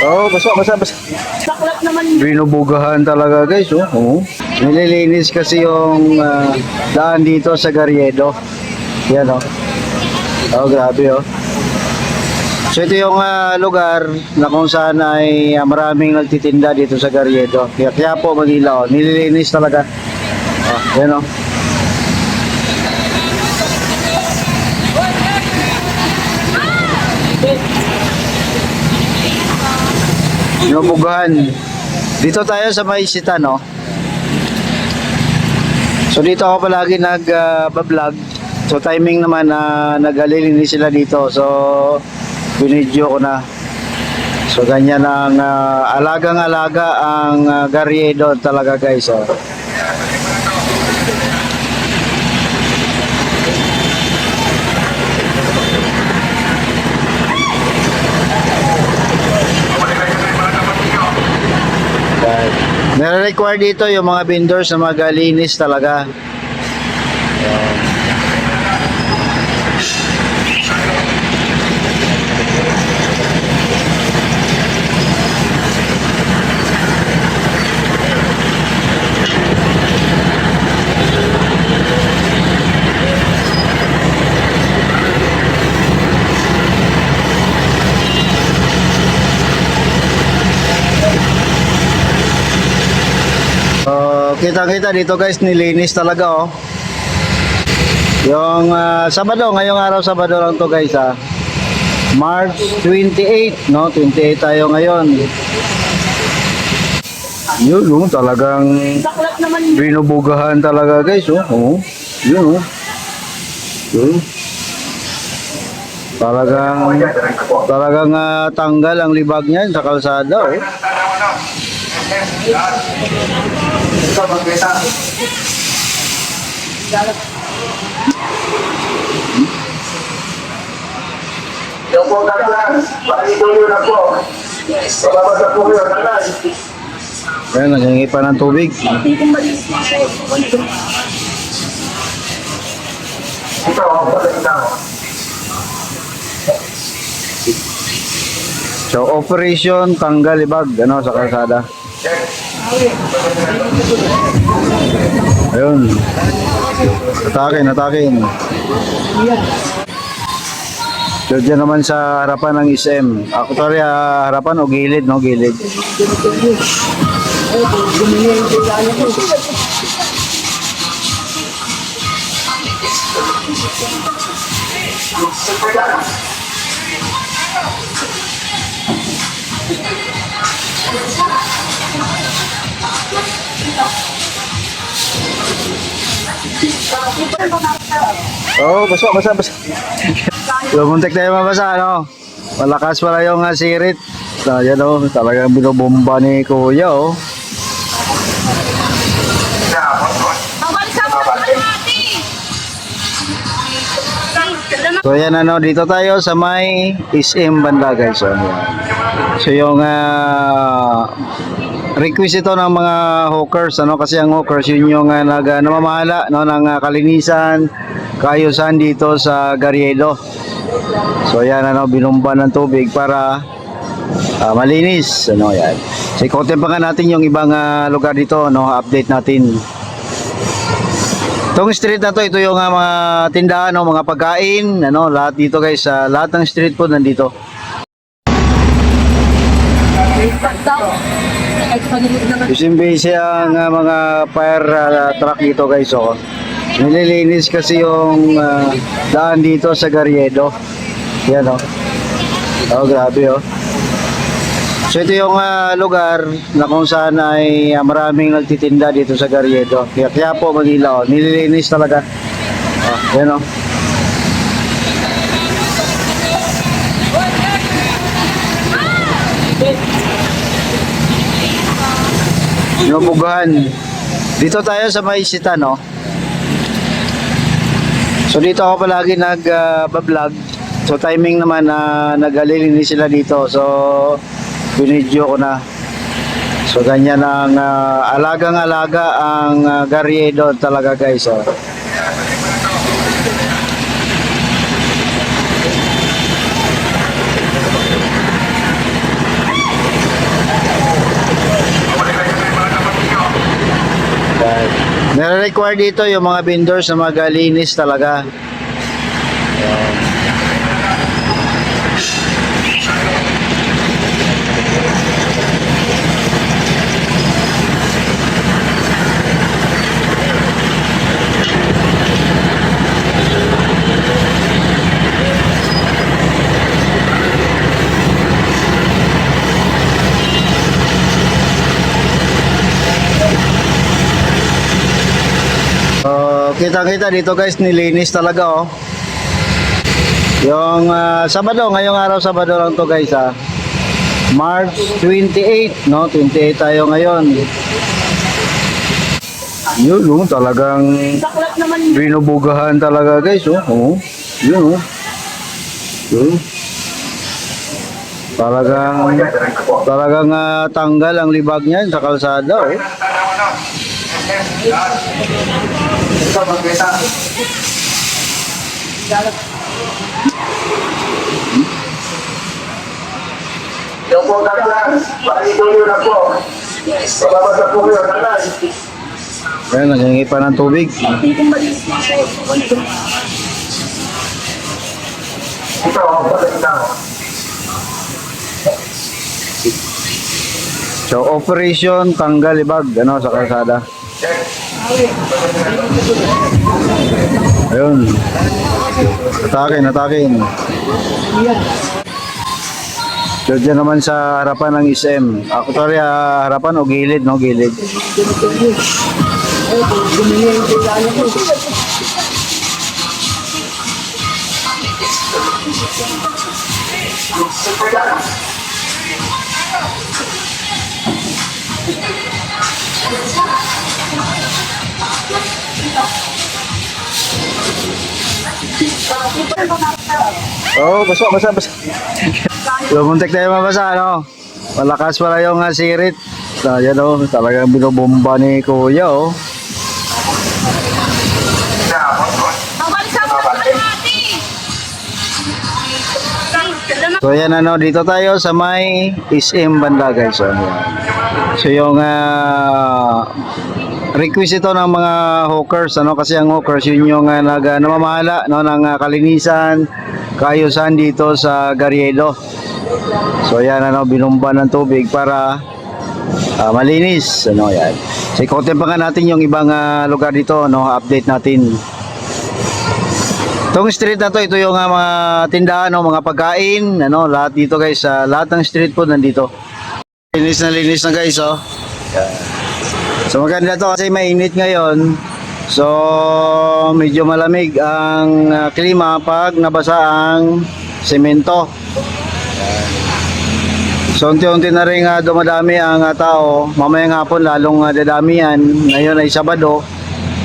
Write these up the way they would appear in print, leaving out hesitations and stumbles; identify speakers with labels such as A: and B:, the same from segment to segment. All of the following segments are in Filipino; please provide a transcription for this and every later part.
A: Oh, basa.
B: Baklat naman.
A: Binubugahan talaga guys, oh. Oh. Nililinis kasi yung daan dito sa Garyedo. Yan, oh. Oh, grabe, oh. So ito yung lugar na kung saan ay maraming nagtitinda dito sa Garyedo. Kaya po Manila, oh. Nililinis talaga. Oh, yan, oh. Binubugahan. Dito tayo sa Maisita, no? So dito ako palagi nag-vlog. So timing naman na nagalilinis sila dito. So binidyo ko na. So ganyan ang alagang-alaga ang Garyedo talaga guys. Oh. Nire-require dito yung mga vendors na magalinis talaga. Kita-kita dito guys, nilinis talaga oh. Yung Sabado, ngayong araw Sabado lang to guys ah. March 28, no? 28 tayo ngayon. Yun, oh, talagang
B: Baklat naman.
A: binubugahan talaga guys, oh. Oh. Yun, oh. Yun. Talagang tanggal ang libag niya sa kalsada, oh.
C: Ito, magkita. Yung po tatlan, pakituloy na po. Pababasa po kayo, tatlan.
A: Ayan, naghingi pa ng tubig.
C: Ito, balik na.
A: So, operation tanggal libag, ano, sa kalsada. Ayun. Atakin. So, dyan naman sa harapan ng SM. Actually, harapan o gilid, no? Gilid. Oh, basa. Lumuntik tayo mabasa, ano? Malakas pala yung sirit. So, yan oh, talagang binubomba ni Kuya, oh. So, yan ano, dito tayo sa may SM banda, guys. Oh, yan. So, yung request ito ng mga hawkers, ano, kasi ang hawkers yun yung namamahala, no, ng kalinisan, kaayusan dito sa Garyedo. So yan ano, binumba ng tubig para malinis, ano, yan. So ikotin pa nga natin yung ibang lugar dito, no, update natin. Itong street na to, ito yung mga tindahan, no, mga pagkain, ano, lahat dito guys, lahat ng street food nandito. Busy ang mga fire truck dito guys, oh. Nililinis kasi yung daan dito sa Garyedo. Yan, oh. Oh, grabe, oh. So ito yung lugar na kung saan ay maraming nagtitinda dito sa Garyedo. Kaya po Manila, oh. Nililinis talaga. Oh, yan, oh. Binubugahan. Dito tayo sa Maisita, no? So dito ako palagi nag-vlog. So timing naman na nagalilinis sila dito. So binidyo ko na. So ganyan ang alagang-alaga ang Garyedo talaga guys. Oh. require dito yung mga vendors na magalinis talaga. Kita-kita dito guys, nilinis talaga oh. Yung Sabado, ngayong araw Sabado lang to guys ha. March 28, no? 28 tayo ngayon. Yun oh, talagang
B: Baklat naman
A: binubugahan talaga guys oh. Oh. Yun oh. Yun. Talagang tanggal ang libag niyan sa kalsada oh.
C: Ito, magkita. Yung po tatlas, pakituloy na po. Bababasa po kayo, tatlas.
A: Ayan, naghingi pa ng tubig.
B: kung malinis na ako.
C: Ito, balik na.
A: So, operation tanggal libag, ano, sa kalsada. Ayun. Atakin. So, dyan naman sa harapan ng SM. Actually, harapan o gilid, no? Gilid. Oh, basa. Lumuntik tayo mabasa, ano? Malakas pala yung sirit. Yan oh, talagang binubomba ni Kuya, oh. So yan ano, dito tayo sa may SM banda guys. So, yan. So yung request ito ng mga hawkers, ano, kasi ang hawkers yun yung namamahala, no, ng kalinisan, kaayusan dito sa Garyedo. So yan ano, binumba ng tubig para malinis, ano yan. So ikotin pa nga natin yung ibang lugar dito, no, update natin. Itong street na to, ito yung mga tindahan, no, mga pagkain, ano, lahat dito guys, lahat ng street food nandito. Linis na guys, oh. Yan. So maganda to kasi mainit ngayon. So medyo malamig ang klima pag nabasa ang semento. So unti-unti na rin dumadami ang tao. Mamayang hapon lalong dadami yan. Ngayon ay Sabado,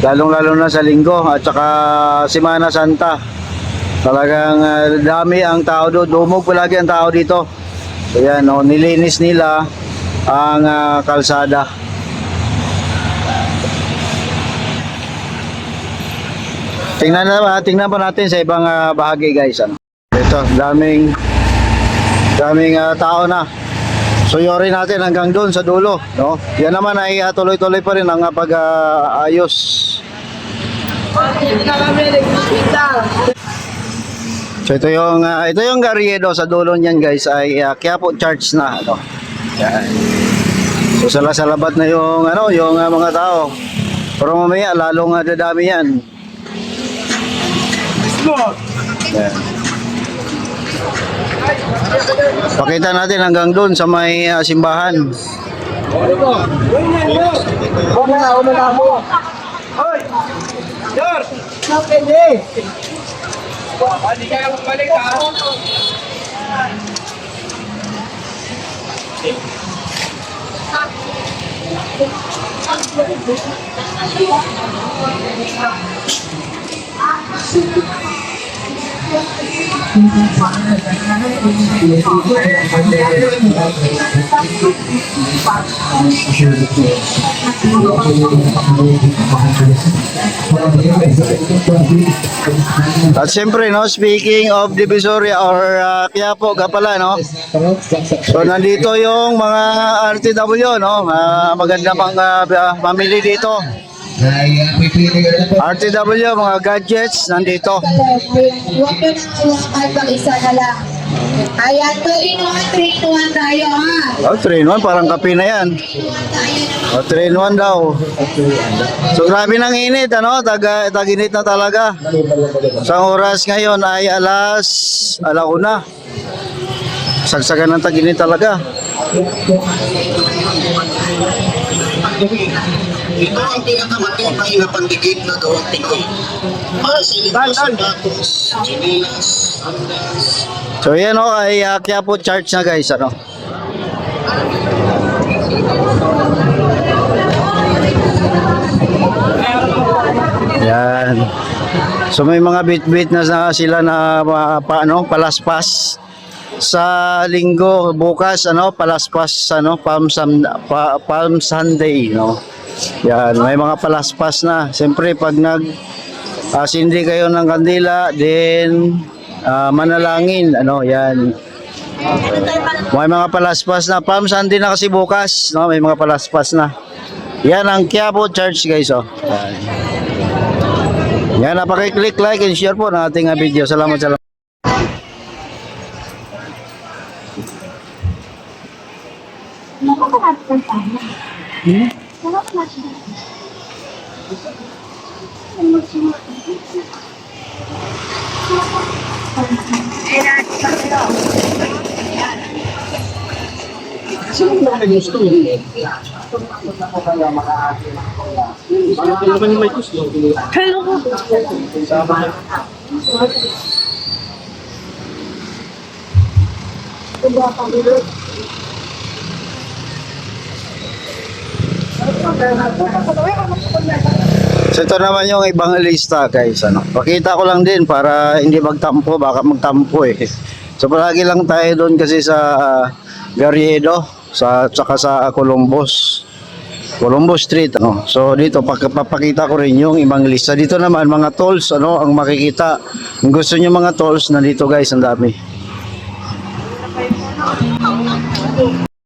A: lalong-lalo na sa Linggo at saka Semana Santa. Talagang dami ang tao doon. Dumog palagi ang tao dito. So yan, oh, nilinis nila ang kalsada. Tingnan pa natin sa ibang bahagi guys, ano. Ito, daming tao na. Suyori natin hanggang doon sa dulo, no? Yan naman ay tuloy-tuloy pa rin ang pag-ayos. So ito yung Garyedo sa dulo niyan guys ay Quiapo Church na, ano. Yan. So salabat na yung mga tao. Pero mamaya lalong dadami yan. Yan. Pakita natin hanggang doon sa may simbahan. At siyempre, no, speaking of Divisoria or Quiapo ka pala, no. So nandito yung mga RTW, no, maganda pang mamili dito.
D: Ay, pipili ka na po.
A: RTW, mga gadgets, nandito.
E: Huwag nyo nang hawakan pag isa na lang. Ayan, 2-in-1, 3-in-1 tayo ha.
A: Oh, 3-in-1, parang kape na yan.
E: 3-in-1 tayo.
A: Oh, 3-in-1 daw. So, grabe ng init, ano? Tag-init na talaga. Sa oras ngayon ay alauna. Sagsagan ng tag-init talaga.
D: Ito ang pinakamatibay na pandigid na gawang Pinoy. Para sa ilang sapatos, chinilas, andas.
A: So, yan o, ay Quiapo Church na guys, ano? Yan. So may mga bit-bit na sila na palaspas sa linggo bukas, ano, palaspas, ano, Palm Sunday, no. Yan, may mga palaspas na. Siyempre pag sindi kayo ng kandila, then manalangin, ano, yan. May mga palaspas na. Palm Sunday na kasi bukas, no, may mga palaspas na. Yan ang Quiapo Church guys, oh. Yan, napaki-click like and share po ng ating video. Salamat. So ito naman yung ibang lista guys, ano. Pakita ko lang din para hindi magtampo, baka magtampo eh. So palagi lang tayo doon kasi sa Garriedo, tsaka sa Columbus Street, ano. So dito papakita ko rin yung ibang lista. Dito naman mga tolls, ano, ang makikita. Kung gusto niyo mga tolls, nandito guys, ang dami.